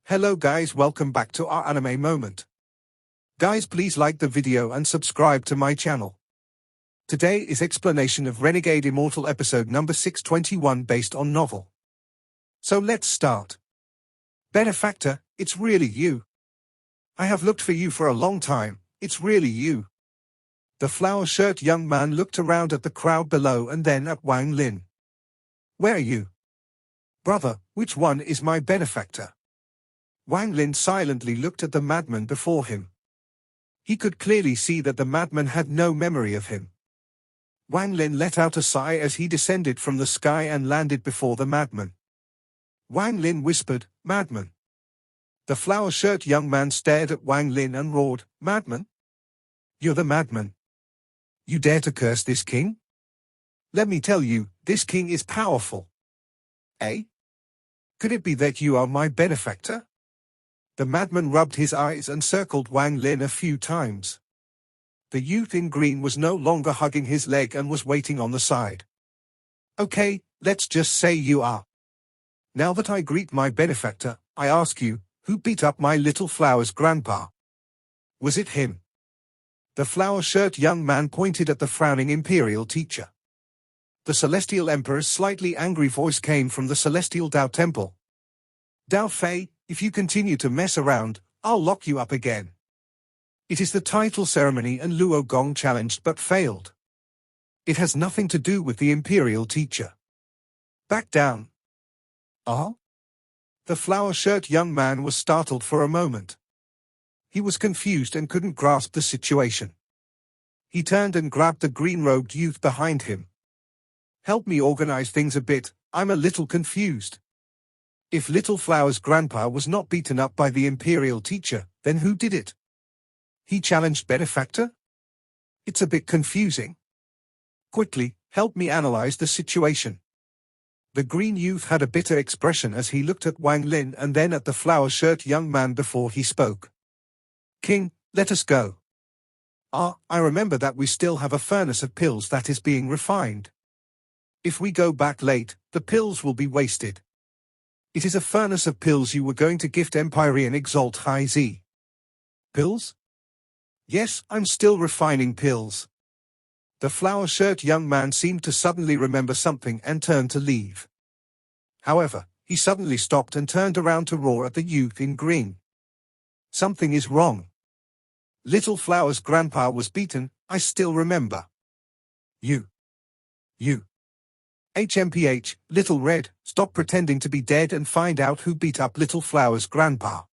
Hello guys, welcome back to our anime moment. Guys, please like the video and subscribe to my channel. Today is explanation of Renegade Immortal episode number 621 based on novel. So let's start. Benefactor, it's really you. I have looked for you for a long time, it's really you. The flower shirt young man looked around at the crowd below and then at Wang Lin. Where are you? Brother, which one is my benefactor? Wang Lin silently looked at the madman before him. He could clearly see that the madman had no memory of him. Wang Lin let out a sigh as he descended from the sky and landed before the madman. Wang Lin whispered, "Madman." The flower shirt young man stared at Wang Lin and roared, "Madman? You're the madman. You dare to curse this king? Let me tell you, this king is powerful. Eh? Could it be that you are my benefactor?" The madman rubbed his eyes and circled Wang Lin a few times. The youth in green was no longer hugging his leg and was waiting on the side. "Okay, let's just say you are. Now that I greet my benefactor, I ask you, who beat up my little flower's grandpa? Was it him?" The flower shirt young man pointed at the frowning imperial teacher. The celestial emperor's slightly angry voice came from the celestial Dao temple. "Dao Fei, if you continue to mess around, I'll lock you up again." It is the title ceremony and Luo Gong challenged but failed. It has nothing to do with the imperial teacher. Back down. Ah? The flower shirt young man was startled for a moment. He was confused and couldn't grasp the situation. He turned and grabbed the green-robed youth behind him. "Help me organize things a bit, I'm a little confused. If Little Flower's grandpa was not beaten up by the imperial teacher, then who did it? He challenged benefactor? It's a bit confusing. Quickly, help me analyze the situation." The green youth had a bitter expression as he looked at Wang Lin and then at the flower shirt young man before he spoke. "King, let us go. I remember that we still have a furnace of pills that is being refined. If we go back late, the pills will be wasted. It is a furnace of pills you were going to gift Empyrean Exalt High Z. Pills? Yes, I'm still refining pills." The flower shirt young man seemed to suddenly remember something and turned to leave. However, he suddenly stopped and turned around to roar at the youth in green. "Something is wrong. Little Flower's grandpa was beaten, I still remember. You. HMPH, Little Red, stop pretending to be dead and find out who beat up Little Flower's grandpa.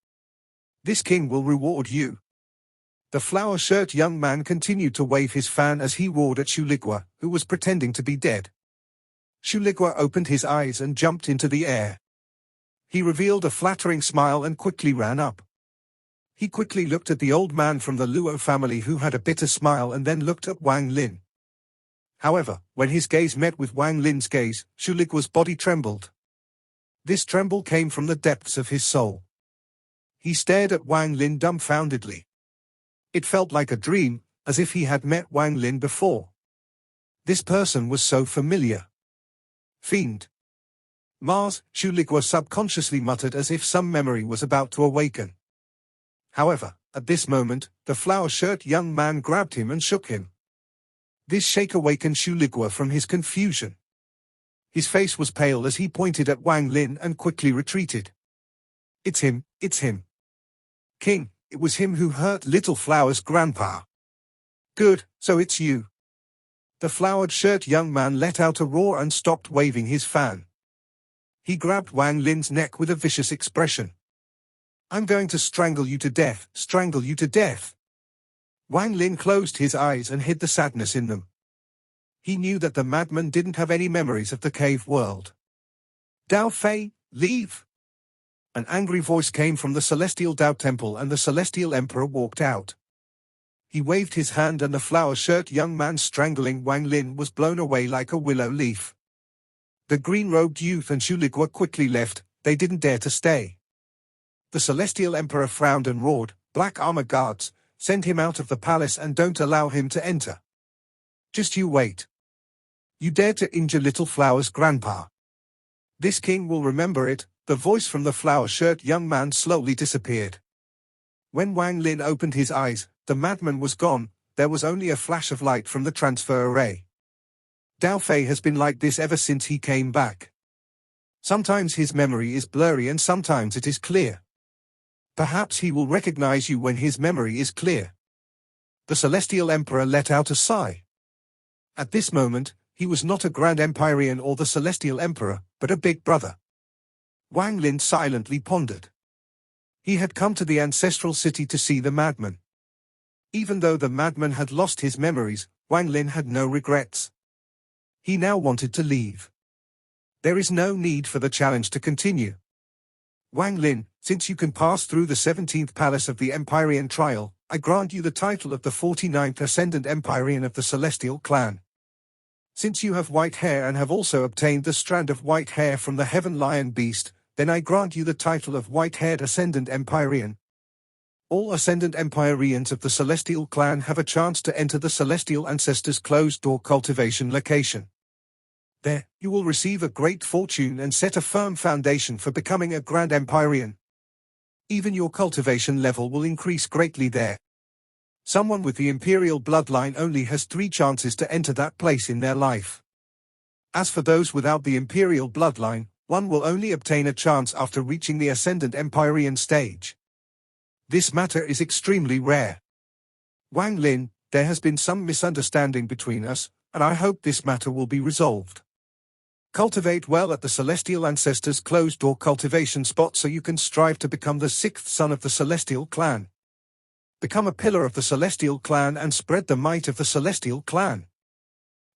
This king will reward you." The flower shirt young man continued to wave his fan as he roared at Shuligua, who was pretending to be dead. Shuligua opened his eyes and jumped into the air. He revealed a flattering smile and quickly ran up. He quickly looked at the old man from the Luo family who had a bitter smile and then looked at Wang Lin. However, when his gaze met with Wang Lin's gaze, Shuligua's body trembled. This tremble came from the depths of his soul. He stared at Wang Lin dumbfoundedly. It felt like a dream, as if he had met Wang Lin before. This person was so familiar. "Fiend. Mars," Shuligua subconsciously muttered as if some memory was about to awaken. However, at this moment, the flower shirt young man grabbed him and shook him. This shake awakened Shuligua from his confusion. His face was pale as he pointed at Wang Lin and quickly retreated. It's him. King, it was him who hurt Little Flower's grandpa. Good, so it's you." The flowered shirt young man let out a roar and stopped waving his fan. He grabbed Wang Lin's neck with a vicious expression. "I'm going to strangle you to death, strangle you to death." Wang Lin closed his eyes and hid the sadness in them. He knew that the madman didn't have any memories of the cave world. "Dao Fei, leave!" An angry voice came from the celestial Dao temple and the celestial emperor walked out. He waved his hand and the flower shirt young man strangling Wang Lin was blown away like a willow leaf. The green-robed youth and Shuligua quickly left, they didn't dare to stay. The celestial emperor frowned and roared, "Black armor guards, send him out of the palace and don't allow him to enter. Just you wait. You dare to injure Little Flower's grandpa. This king will remember it, The voice from the flower shirt young man slowly disappeared. When Wang Lin opened his eyes, the madman was gone. There was only a flash of light from the transfer array. Dao Fei has been like this ever since he came back. Sometimes his memory is blurry and sometimes it is clear. Perhaps he will recognize you when his memory is clear. The Celestial Emperor let out a sigh. At this moment, he was not a Grand Empyrean or the Celestial Emperor, but a big brother. Wang Lin silently pondered. He had come to the ancestral city to see the madman. Even though the madman had lost his memories, Wang Lin had no regrets. He now wanted to leave. There is no need for the challenge to continue. Wang Lin, since you can pass through the 17th palace of the Empyrean trial, I grant you the title of the 49th Ascendant Empyrean of the Celestial Clan. Since you have white hair and have also obtained the strand of white hair from the Heaven Lion Beast, then I grant you the title of White-Haired Ascendant Empyrean. All Ascendant Empyreans of the Celestial Clan have a chance to enter the Celestial Ancestors' closed-door cultivation location. There, you will receive a great fortune and set a firm foundation for becoming a Grand Empyrean. Even your cultivation level will increase greatly there. Someone with the Imperial bloodline only has 3 chances to enter that place in their life. As for those without the Imperial bloodline, one will only obtain a chance after reaching the Ascendant Empyrean stage. This matter is extremely rare. Wang Lin, there has been some misunderstanding between us, and I hope this matter will be resolved. Cultivate well at the Celestial Ancestors' closed-door cultivation spot so you can strive to become the 6th son of the Celestial Clan. Become a pillar of the Celestial Clan and spread the might of the Celestial Clan.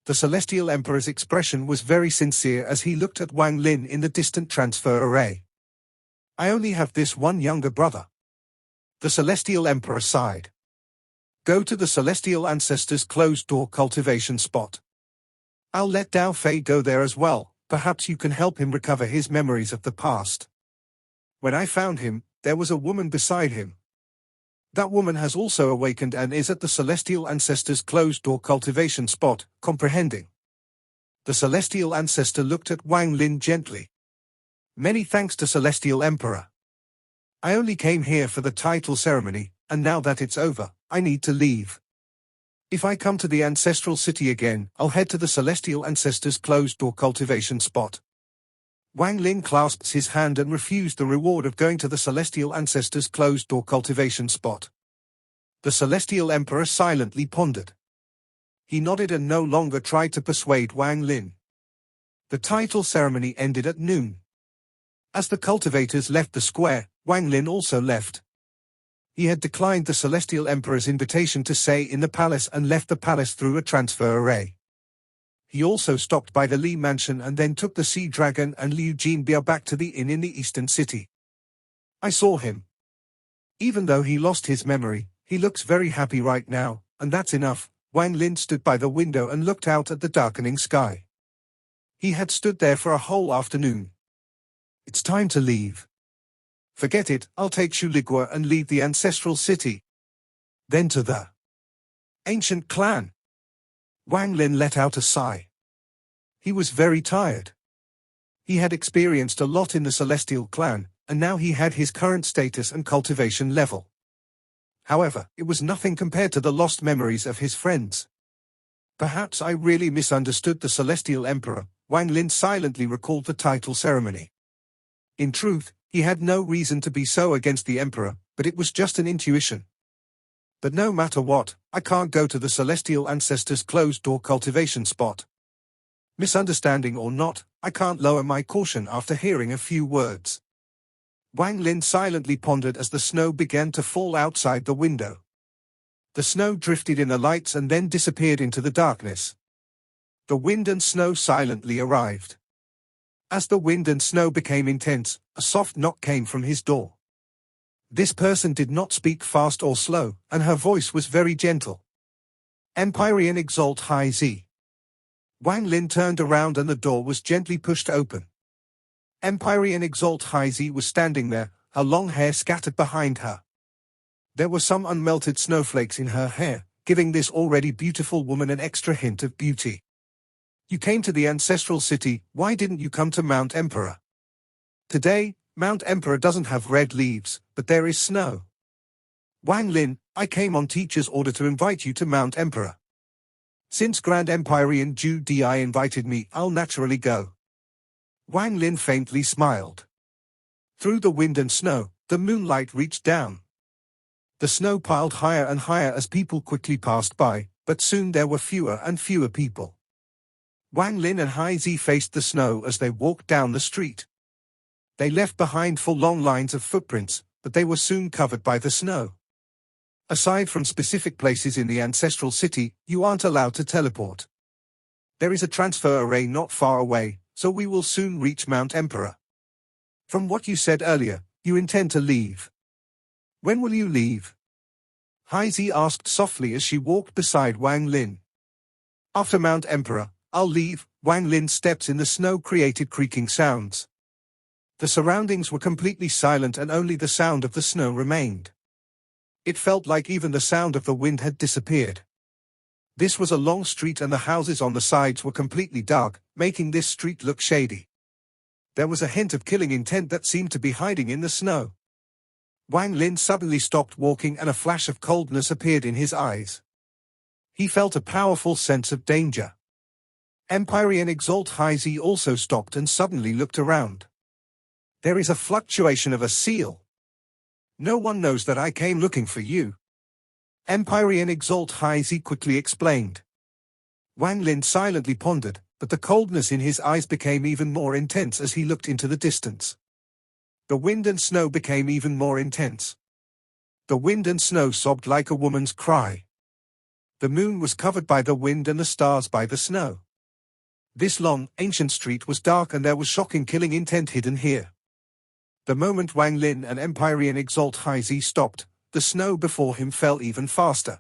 The Celestial Emperor's expression was very sincere as he looked at Wang Lin in the distant transfer array. I only have this one younger brother. The Celestial Emperor sighed. Go to the Celestial Ancestors' closed-door cultivation spot. I'll let Dao Fei go there as well, perhaps you can help him recover his memories of the past. When I found him, there was a woman beside him. That woman has also awakened and is at the Celestial Ancestors' closed-door cultivation spot, comprehending. The Celestial Ancestor looked at Wang Lin gently. Many thanks to Celestial Emperor. I only came here for the title ceremony, and now that it's over, I need to leave. If I come to the ancestral city again, I'll head to the Celestial Ancestors' closed-door cultivation spot. Wang Lin clasped his hand and refused the reward of going to the Celestial Ancestors' closed-door cultivation spot. The Celestial Emperor silently pondered. He nodded and no longer tried to persuade Wang Lin. The title ceremony ended at noon. As the cultivators left the square, Wang Lin also left. He had declined the Celestial Emperor's invitation to stay in the palace and left the palace through a transfer array. He also stopped by the Li Mansion and then took the Sea Dragon and Liu Jinbia back to the inn in the eastern city. I saw him. Even though he lost his memory, he looks very happy right now, and that's enough. Wang Lin stood by the window and looked out at the darkening sky. He had stood there for a whole afternoon. It's time to leave. Forget it, I'll take Shuligua and leave the ancestral city. Then to the ancient clan. Wang Lin let out a sigh. He was very tired. He had experienced a lot in the Celestial Clan, and now he had his current status and cultivation level. However, it was nothing compared to the lost memories of his friends. Perhaps I really misunderstood the Celestial Emperor. Wang Lin silently recalled the title ceremony. In truth, he had no reason to be so against the Emperor, but it was just an intuition. But no matter what, I can't go to the Celestial Ancestors' closed-door cultivation spot. Misunderstanding or not, I can't lower my caution after hearing a few words. Wang Lin silently pondered as the snow began to fall outside the window. The snow drifted in the lights and then disappeared into the darkness. The wind and snow silently arrived. As the wind and snow became intense, a soft knock came from his door. This person did not speak fast or slow, and her voice was very gentle. Empyrean Exalt High Z. Wang Lin turned around and the door was gently pushed open. Empyrean Exalt High Z was standing there, her long hair scattered behind her. There were some unmelted snowflakes in her hair, giving this already beautiful woman an extra hint of beauty. You came to the ancestral city, why didn't you come to Mount Emperor? Today, Mount Emperor doesn't have red leaves, but there is snow. Wang Lin, I came on teacher's order to invite you to Mount Emperor. Since Grand Empyrean Ju Di invited me, I'll naturally go. Wang Lin faintly smiled. Through the wind and snow, the moonlight reached down. The snow piled higher and higher as people quickly passed by, but soon there were fewer and fewer people. Wang Lin and Hai Zi faced the snow as they walked down the street. They left behind 4 long lines of footprints, but they were soon covered by the snow. Aside from specific places in the ancestral city, you aren't allowed to teleport. There is a transfer array not far away, so we will soon reach Mount Emperor. From what you said earlier, you intend to leave. When will you leave? Hai Zi asked softly as she walked beside Wang Lin. After Mount Emperor, I'll leave. Wang Lin steps in the snow created creaking sounds. The surroundings were completely silent and only the sound of the snow remained. It felt like even the sound of the wind had disappeared. This was a long street and the houses on the sides were completely dark, making this street look shady. There was a hint of killing intent that seemed to be hiding in the snow. Wang Lin suddenly stopped walking and a flash of coldness appeared in his eyes. He felt a powerful sense of danger. Empyrean Exalt Hai Zi also stopped and suddenly looked around. There is a fluctuation of a seal. No one knows that I came looking for you. Empyrean Exalt Hai Zi quickly explained. Wang Lin silently pondered, but the coldness in his eyes became even more intense as he looked into the distance. The wind and snow became even more intense. The wind and snow sobbed like a woman's cry. The moon was covered by the wind and the stars by the snow. This long, ancient street was dark and there was shocking killing intent hidden here. The moment Wang Lin and Empyrean Exalt Hai Zi stopped, the snow before him fell even faster.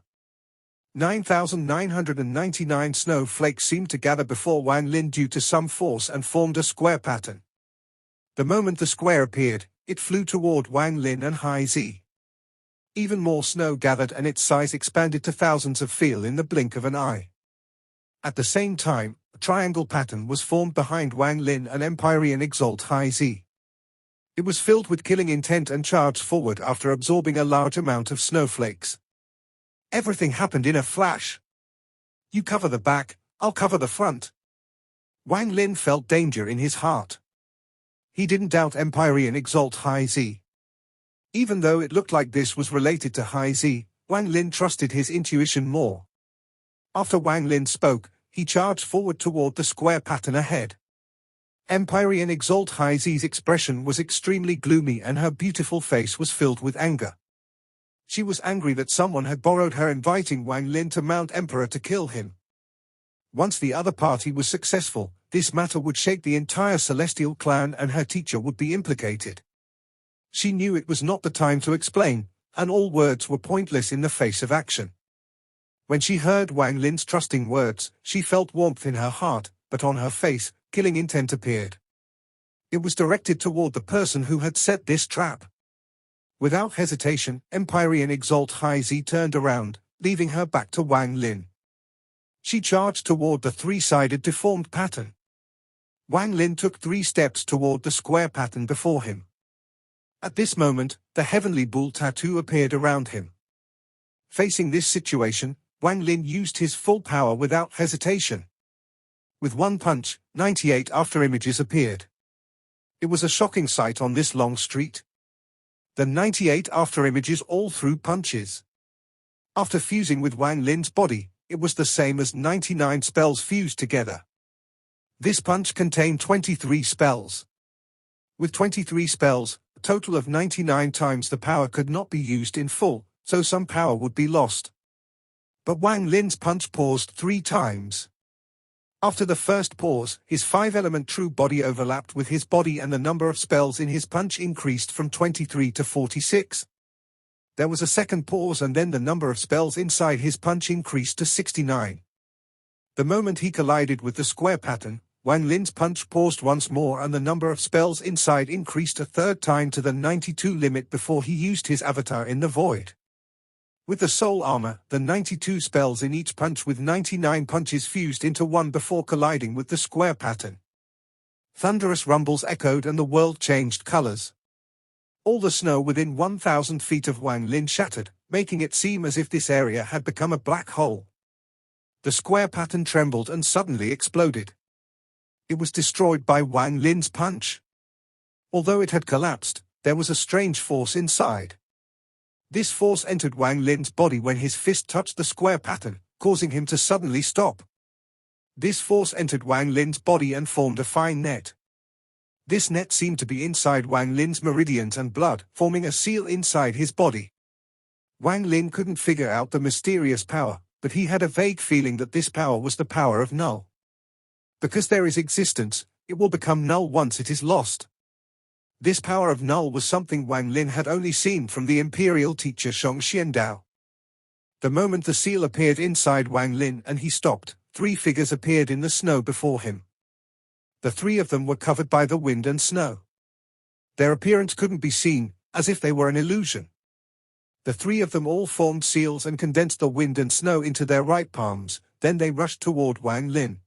9,999 snowflakes seemed to gather before Wang Lin due to some force and formed a square pattern. The moment the square appeared, it flew toward Wang Lin and Hai Zi. Even more snow gathered and its size expanded to thousands of feet in the blink of an eye. At the same time, a triangle pattern was formed behind Wang Lin and Empyrean Exalt Hai Zi. It was filled with killing intent and charged forward after absorbing a large amount of snowflakes. Everything happened in a flash. You cover the back, I'll cover the front. Wang Lin felt danger in his heart. He didn't doubt Empyrean Exalt Hai Zi. Even though it looked like this was related to Hai Zi, Wang Lin trusted his intuition more. After Wang Lin spoke, he charged forward toward the square pattern ahead. Empyrean Exalt Hai Zi's expression was extremely gloomy and her beautiful face was filled with anger. She was angry that someone had borrowed her, inviting Wang Lin to Mount Emperor to kill him. Once the other party was successful, this matter would shake the entire Celestial clan and her teacher would be implicated. She knew it was not the time to explain, and all words were pointless in the face of action. When she heard Wang Lin's trusting words, she felt warmth in her heart, but on her face, killing intent appeared. It was directed toward the person who had set this trap. Without hesitation, Empyrean Exalt Hai Zi turned around, leaving her back to Wang Lin. She charged toward the 3-sided deformed pattern. Wang Lin took 3 steps toward the square pattern before him. At this moment, the heavenly bull tattoo appeared around him. Facing this situation, Wang Lin used his full power without hesitation. With one punch, 98 afterimages appeared. It was a shocking sight on this long street. The 98 afterimages all threw punches. After fusing with Wang Lin's body, it was the same as 99 spells fused together. This punch contained 23 spells. With 23 spells, a total of 99 times the power could not be used in full, so some power would be lost. But Wang Lin's punch paused 3 times. After the first pause, his 5-element true body overlapped with his body and the number of spells in his punch increased from 23 to 46. There was a second pause and then the number of spells inside his punch increased to 69. The moment he collided with the square pattern, Wang Lin's punch paused once more and the number of spells inside increased a 3rd time to the 92 limit before he used his avatar in the void. With the soul armor, the 92 spells in each punch with 99 punches fused into one before colliding with the square pattern. Thunderous rumbles echoed and the world changed colors. All the snow within 1,000 feet of Wang Lin shattered, making it seem as if this area had become a black hole. The square pattern trembled and suddenly exploded. It was destroyed by Wang Lin's punch. Although it had collapsed, there was a strange force inside. This force entered Wang Lin's body when his fist touched the square pattern, causing him to suddenly stop. This force entered Wang Lin's body and formed a fine net. This net seemed to be inside Wang Lin's meridians and blood, forming a seal inside his body. Wang Lin couldn't figure out the mysterious power, but he had a vague feeling that this power was the power of null. Because there is existence, it will become null once it is lost. This power of null was something Wang Lin had only seen from the imperial teacher Shang Xiandao. The moment the seal appeared inside Wang Lin and he stopped, 3 figures appeared in the snow before him. The 3 of them were covered by the wind and snow. Their appearance couldn't be seen, as if they were an illusion. The 3 of them all formed seals and condensed the wind and snow into their right palms, then they rushed toward Wang Lin.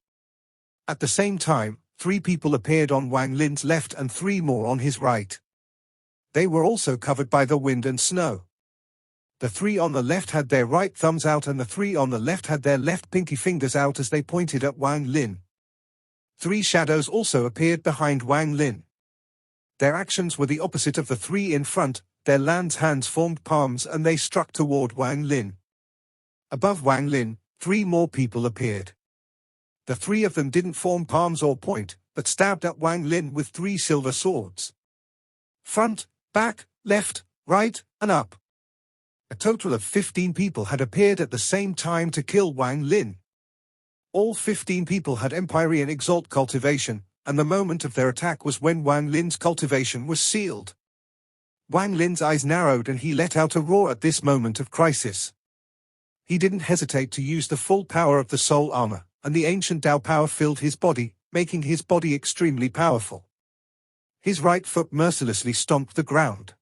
At the same time, 3 people appeared on Wang Lin's left and 3 more on his right. They were also covered by the wind and snow. The 3 on the left had their right thumbs out and the 3 on the left had their left pinky fingers out as they pointed at Wang Lin. 3 shadows also appeared behind Wang Lin. Their actions were the opposite of the 3 in front, their hands formed palms and they struck toward Wang Lin. Above Wang Lin, 3 more people appeared. The 3 of them didn't form palms or point, but stabbed at Wang Lin with 3 silver swords. Front, back, left, right, and up. A total of 15 people had appeared at the same time to kill Wang Lin. All 15 people had Empyrean Exalt cultivation, and the moment of their attack was when Wang Lin's cultivation was sealed. Wang Lin's eyes narrowed and he let out a roar at this moment of crisis. He didn't hesitate to use the full power of the soul armor, and the ancient Tao power filled his body, making his body extremely powerful. His right foot mercilessly stomped the ground.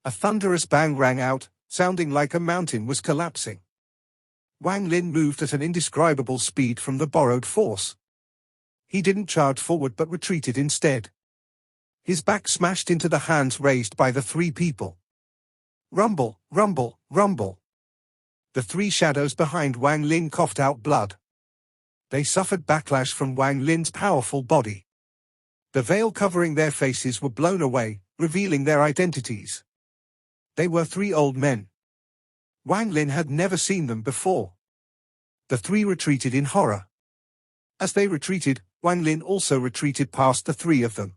A thunderous bang rang out, sounding like a mountain was collapsing. Wang Lin moved at an indescribable speed from the borrowed force. He didn't charge forward but retreated instead. His back smashed into the hands raised by the 3 people. Rumble, rumble, rumble. The 3 shadows behind Wang Lin coughed out blood. They suffered backlash from Wang Lin's powerful body. The veil covering their faces were blown away, revealing their identities. They were 3 old men. Wang Lin had never seen them before. The 3 retreated in horror. As they retreated, Wang Lin also retreated past the 3 of them.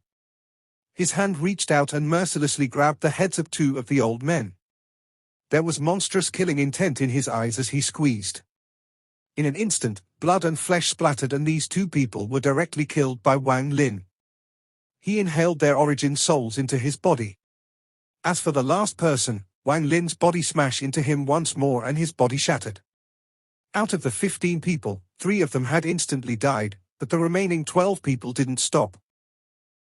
His hand reached out and mercilessly grabbed the heads of 2 of the old men. There was monstrous killing intent in his eyes as he squeezed. In an instant, blood and flesh splattered and these 2 people were directly killed by Wang Lin. He inhaled their origin souls into his body. As for the last person, Wang Lin's body smashed into him once more and his body shattered. Out of the 15 people, 3 of them had instantly died, but the remaining 12 people didn't stop.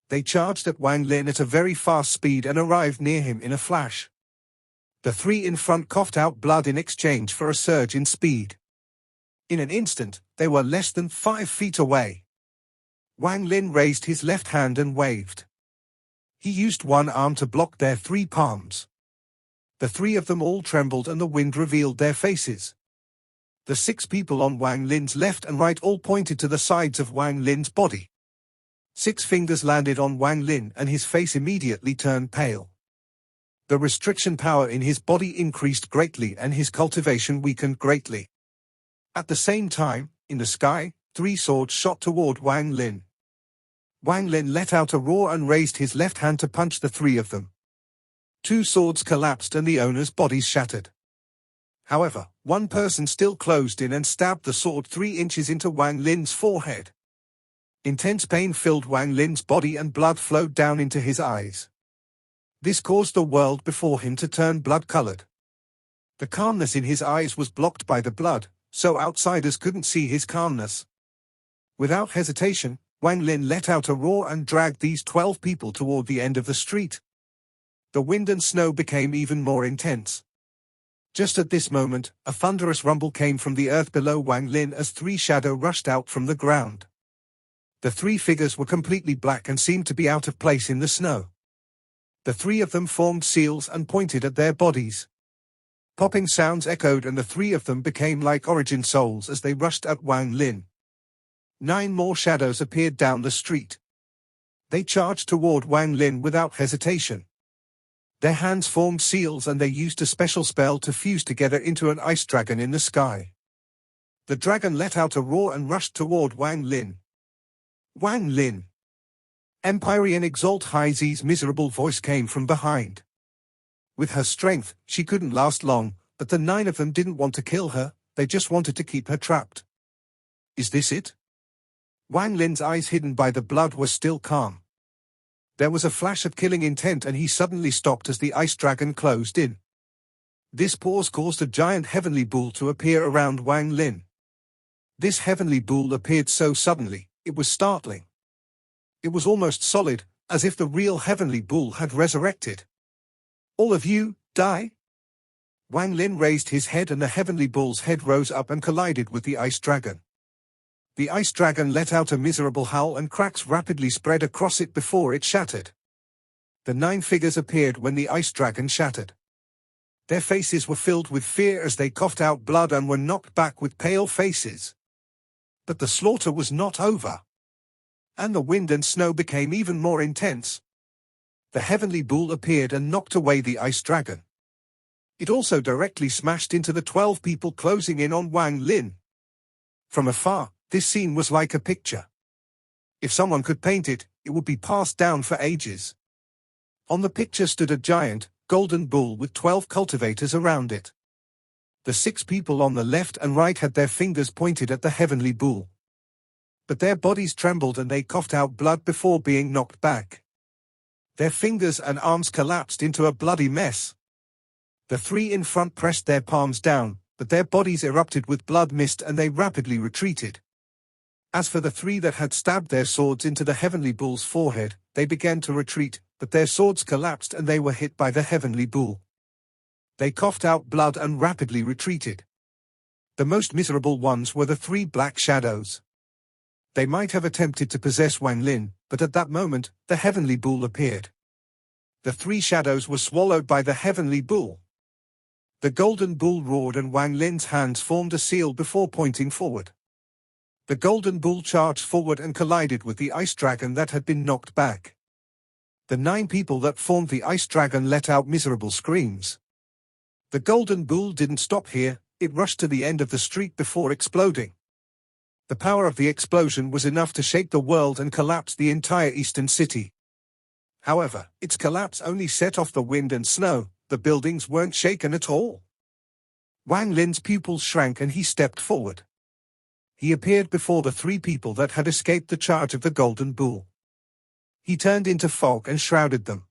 They charged at Wang Lin at a very fast speed and arrived near him in a flash. The 3 in front coughed out blood in exchange for a surge in speed. In an instant, they were less than 5 feet away. Wang Lin raised his left hand and waved. He used one arm to block their 3 palms. The 3 of them all trembled and the wind revealed their faces. The 6 people on Wang Lin's left and right all pointed to the sides of Wang Lin's body. 6 fingers landed on Wang Lin and his face immediately turned pale. The restriction power in his body increased greatly and his cultivation weakened greatly. At the same time, in the sky, 3 swords shot toward Wang Lin. Wang Lin let out a roar and raised his left hand to punch the 3 of them. 2 swords collapsed and the owner's bodies shattered. However, one person still closed in and stabbed the sword 3 inches into Wang Lin's forehead. Intense pain filled Wang Lin's body and blood flowed down into his eyes. This caused the world before him to turn blood-colored. The calmness in his eyes was blocked by the blood, so outsiders couldn't see his calmness. Without hesitation, Wang Lin let out a roar and dragged these 12 people toward the end of the street. The wind and snow became even more intense. Just at this moment, a thunderous rumble came from the earth below Wang Lin as 3 shadows rushed out from the ground. The three figures were completely black and seemed to be out of place in the snow. The three of them formed seals and pointed at their bodies. Popping sounds echoed and the three of them became like origin souls as they rushed at Wang Lin. 9 more shadows appeared down the street. They charged toward Wang Lin without hesitation. Their hands formed seals and they used a special spell to fuse together into an ice dragon in the sky. The dragon let out a roar and rushed toward Wang Lin. Wang Lin! Empyrean Exalt High Z's miserable voice came from behind. With her strength, she couldn't last long, but the 9 of them didn't want to kill her, they just wanted to keep her trapped. Is this it? Wang Lin's eyes hidden by the blood were still calm. There was a flash of killing intent and he suddenly stopped as the ice dragon closed in. This pause caused a giant heavenly bull to appear around Wang Lin. This heavenly bull appeared so suddenly, it was startling. It was almost solid, as if the real heavenly bull had resurrected. All of you, die? Wang Lin raised his head and the heavenly bull's head rose up and collided with the ice dragon. The ice dragon let out a miserable howl and cracks rapidly spread across it before it shattered. The 9 figures appeared when the ice dragon shattered. Their faces were filled with fear as they coughed out blood and were knocked back with pale faces. But the slaughter was not over. And the wind and snow became even more intense. The heavenly bull appeared and knocked away the ice dragon. It also directly smashed into the 12 people closing in on Wang Lin. From afar, this scene was like a picture. If someone could paint it, it would be passed down for ages. On the picture stood a giant, golden bull with 12 cultivators around it. The 6 people on the left and right had their fingers pointed at the heavenly bull. But their bodies trembled and they coughed out blood before being knocked back. Their fingers and arms collapsed into a bloody mess. The 3 in front pressed their palms down, but their bodies erupted with blood mist and they rapidly retreated. As for the 3 that had stabbed their swords into the heavenly bull's forehead, they began to retreat, but their swords collapsed and they were hit by the heavenly bull. They coughed out blood and rapidly retreated. The most miserable ones were the 3 black shadows. They might have attempted to possess Wang Lin, but at that moment, the heavenly bull appeared. The 3 shadows were swallowed by the heavenly bull. The golden bull roared and Wang Lin's hands formed a seal before pointing forward. The golden bull charged forward and collided with the ice dragon that had been knocked back. The 9 people that formed the ice dragon let out miserable screams. The golden bull didn't stop here, it rushed to the end of the street before exploding. The power of the explosion was enough to shake the world and collapse the entire eastern city. However, its collapse only set off the wind and snow, the buildings weren't shaken at all. Wang Lin's pupils shrank and he stepped forward. He appeared before the 3 people that had escaped the charge of the golden bull. He turned into fog and shrouded them.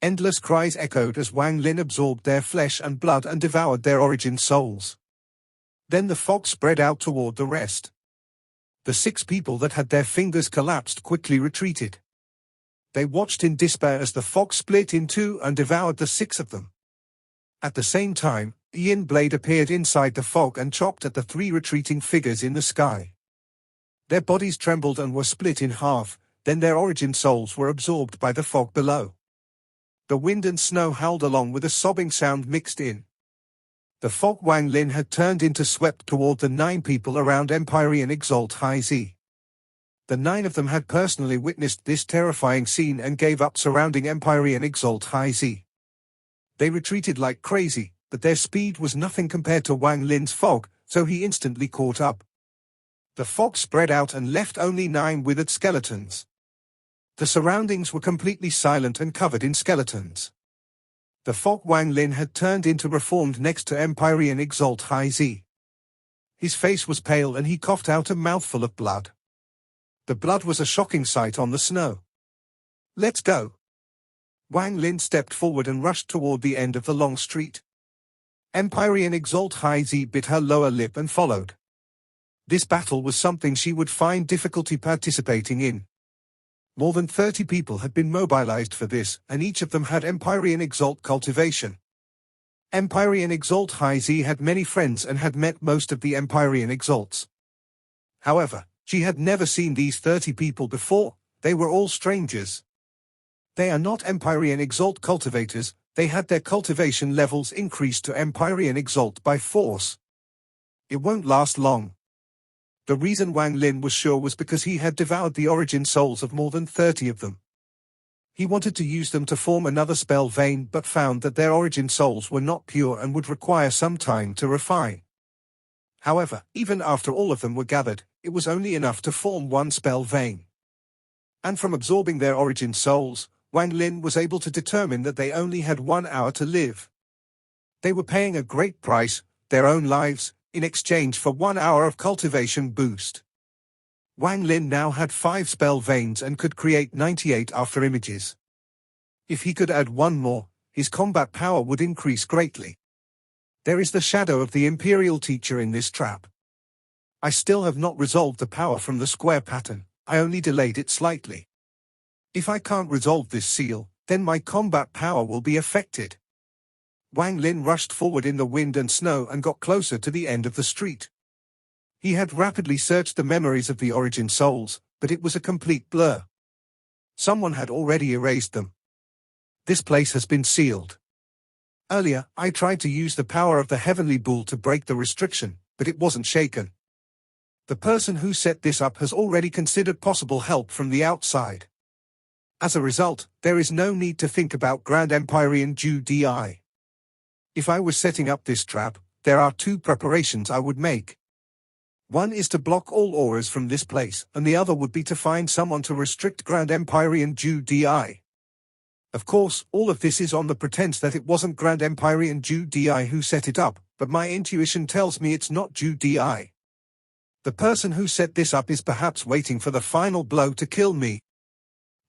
Endless cries echoed as Wang Lin absorbed their flesh and blood and devoured their origin souls. Then the fog spread out toward the rest. The 6 people that had their fingers collapsed quickly retreated. They watched in despair as the fog split in 2 and devoured the 6 of them. At the same time, the yin blade appeared inside the fog and chopped at the 3 retreating figures in the sky. Their bodies trembled and were split in half, then their origin souls were absorbed by the fog below. The wind and snow howled along with a sobbing sound mixed in. The fog Wang Lin had turned into swept toward the 9 people around Empyrean Exalt High Z. The 9 of them had personally witnessed this terrifying scene and gave up surrounding Empyrean Exalt High Z. They retreated like crazy, but their speed was nothing compared to Wang Lin's fog, so he instantly caught up. The fog spread out and left only 9 withered skeletons. The surroundings were completely silent and covered in skeletons. The fog Wang Lin had turned into reformed next to Empyrean Exalt High Z. His face was pale and he coughed out a mouthful of blood. The blood was a shocking sight on the snow. Let's go. Wang Lin stepped forward and rushed toward the end of the long street. Empyrean Exalt High Z bit her lower lip and followed. This battle was something she would find difficulty participating in. More than 30 people had been mobilized for this, and each of them had Empyrean Exalt cultivation. Empyrean Exalt High Z had many friends and had met most of the Empyrean Exalts. However, She had never seen these 30 people before, they were all strangers. They are not Empyrean Exalt cultivators, they had their cultivation levels increased to Empyrean Exalt by force. It won't last long. The reason Wang Lin was sure was because he had devoured the origin souls of more than 30 of them. He wanted to use them to form another spell vein but found that their origin souls were not pure and would require some time to refine. However, even after all of them were gathered, it was only enough to form one spell vein. And from absorbing their origin souls, Wang Lin was able to determine that they only had 1 hour to live. They were paying a great price, their own lives, in exchange for 1 hour of cultivation boost. Wang Lin now had 5 spell veins and could create 98 after images. If he could add one more, his combat power would increase greatly. There is the shadow of the Imperial Teacher in this trap. I still have not resolved the power from the square pattern, I only delayed it slightly. If I can't resolve this seal, then my combat power will be affected. Wang Lin rushed forward in the wind and snow and got closer to the end of the street. He had rapidly searched the memories of the origin souls, but it was a complete blur. Someone had already erased them. This place has been sealed. Earlier, I tried to use the power of the heavenly bull to break the restriction, but it wasn't shaken. The person who set this up has already considered possible help from the outside. As a result, there is no need to think about Grand Empyrean Jew DI. If I was setting up this trap, there are 2 preparations I would make. One is to block all auras from this place, and the other would be to find someone to restrict Grand Empyrean Jew DI. Of course, all of this is on the pretense that it wasn't Grand Empyrean Jew DI who set it up, but my intuition tells me it's not Jew DI. The person who set this up is perhaps waiting for the final blow to kill me.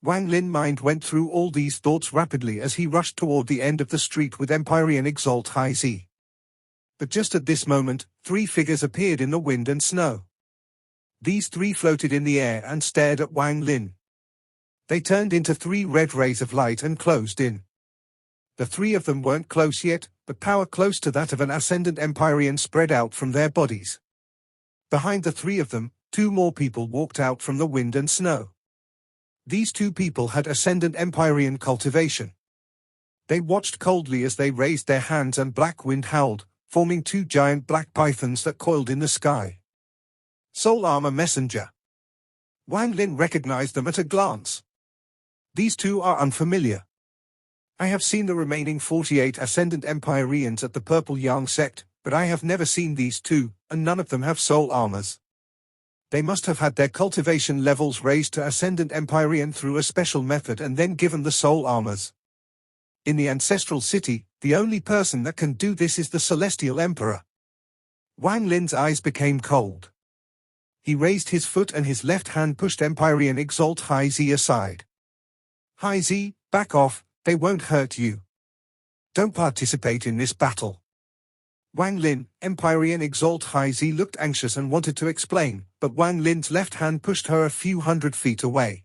Wang Lin's mind went through all these thoughts rapidly as he rushed toward the end of the street with Empyrean Exalt High Z. But just at this moment, 3 figures appeared in the wind and snow. These 3 floated in the air and stared at Wang Lin. They turned into 3 red rays of light and closed in. The 3 of them weren't close yet, but power close to that of an Ascendant Empyrean spread out from their bodies. Behind the 3 of them, 2 more people walked out from the wind and snow. These 2 people had Ascendant Empyrean cultivation. They watched coldly as they raised their hands and black wind howled, forming 2 giant black pythons that coiled in the sky. Soul Armor Messenger. Wang Lin recognized them at a glance. These 2 are unfamiliar. I have seen the remaining 48 Ascendant Empyreans at the Purple Yang sect, but I have never seen these 2, and none of them have soul armors. They must have had their cultivation levels raised to Ascendant Empyrean through a special method and then given the soul armors. In the Ancestral City, the only person that can do this is the Celestial Emperor. Wang Lin's eyes became cold. He raised his foot and his left hand pushed Empyrean Exalt High Z aside. High Z, back off, they won't hurt you. Don't participate in this battle. Wang Lin, Empyrean Exalt High Z looked anxious and wanted to explain, but Wang Lin's left hand pushed her a few hundred feet away.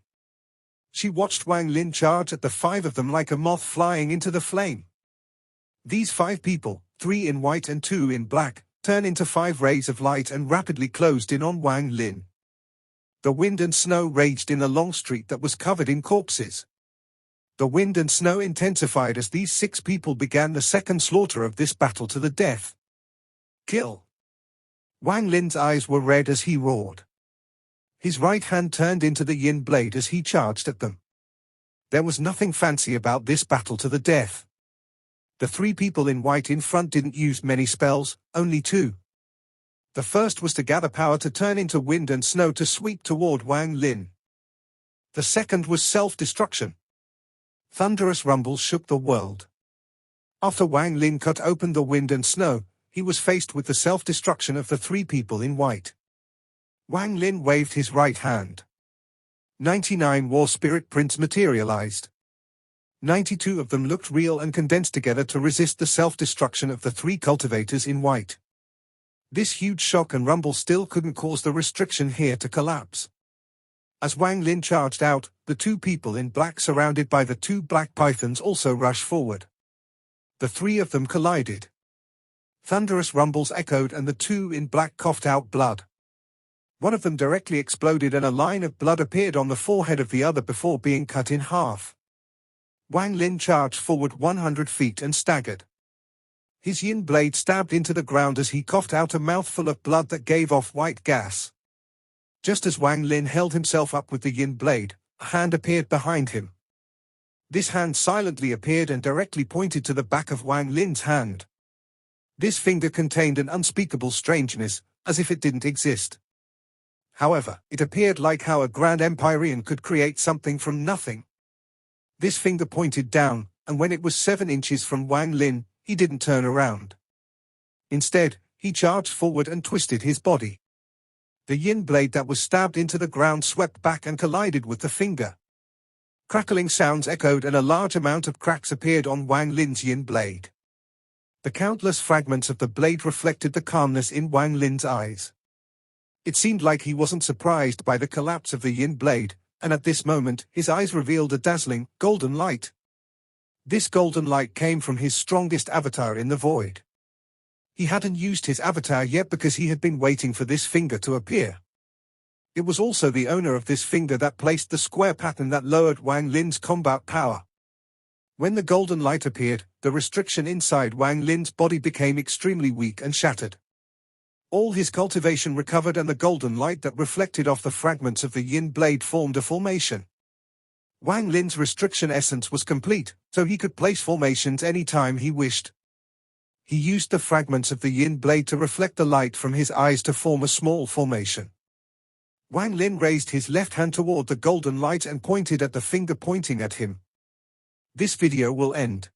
She watched Wang Lin charge at the 5 of them like a moth flying into the flame. These 5 people, 3 in white and 2 in black, turned into 5 rays of light and rapidly closed in on Wang Lin. The wind and snow raged in a long street that was covered in corpses. The wind and snow intensified as these 6 people began the second slaughter of this battle to the death. Kill! Wang Lin's eyes were red as he roared. His right hand turned into the yin blade as he charged at them. There was nothing fancy about this battle to the death. The 3 people in white in front didn't use many spells, only 2. The first was to gather power to turn into wind and snow to sweep toward Wang Lin. The second was self-destruction. Thunderous rumbles shook the world. After Wang Lin cut open the wind and snow, he was faced with the self-destruction of the 3 people in white. Wang Lin waved his right hand. 99 War Spirit Prints materialized. 92 of them looked real and condensed together to resist the self-destruction of the 3 cultivators in white. This huge shock and rumble still couldn't cause the restriction here to collapse. As Wang Lin charged out, the 2 people in black surrounded by the 2 black pythons also rushed forward. The 3 of them collided. Thunderous rumbles echoed and the 2 in black coughed out blood. One of them directly exploded and a line of blood appeared on the forehead of the other before being cut in half. Wang Lin charged forward 100 feet and staggered. His yin blade stabbed into the ground as he coughed out a mouthful of blood that gave off white gas. Just as Wang Lin held himself up with the yin blade, a hand appeared behind him. This hand silently appeared and directly pointed to the back of Wang Lin's hand. This finger contained an unspeakable strangeness, as if it didn't exist. However, it appeared like how a Grand Empyrean could create something from nothing. This finger pointed down, and when it was 7 inches from Wang Lin, he didn't turn around. Instead, he charged forward and twisted his body. The yin blade that was stabbed into the ground swept back and collided with the finger. Crackling sounds echoed and a large amount of cracks appeared on Wang Lin's yin blade. The countless fragments of the blade reflected the calmness in Wang Lin's eyes. It seemed like he wasn't surprised by the collapse of the yin blade, and at this moment his eyes revealed a dazzling, golden light. This golden light came from his strongest avatar in the void. He hadn't used his avatar yet because he had been waiting for this finger to appear. It was also the owner of this finger that placed the square pattern that lowered Wang Lin's combat power. When the golden light appeared, the restriction inside Wang Lin's body became extremely weak and shattered. All his cultivation recovered and the golden light that reflected off the fragments of the yin blade formed a formation. Wang Lin's restriction essence was complete, so he could place formations any time he wished. He used the fragments of the yin blade to reflect the light from his eyes to form a small formation. Wang Lin raised his left hand toward the golden light and pointed at the finger pointing at him. This video will end.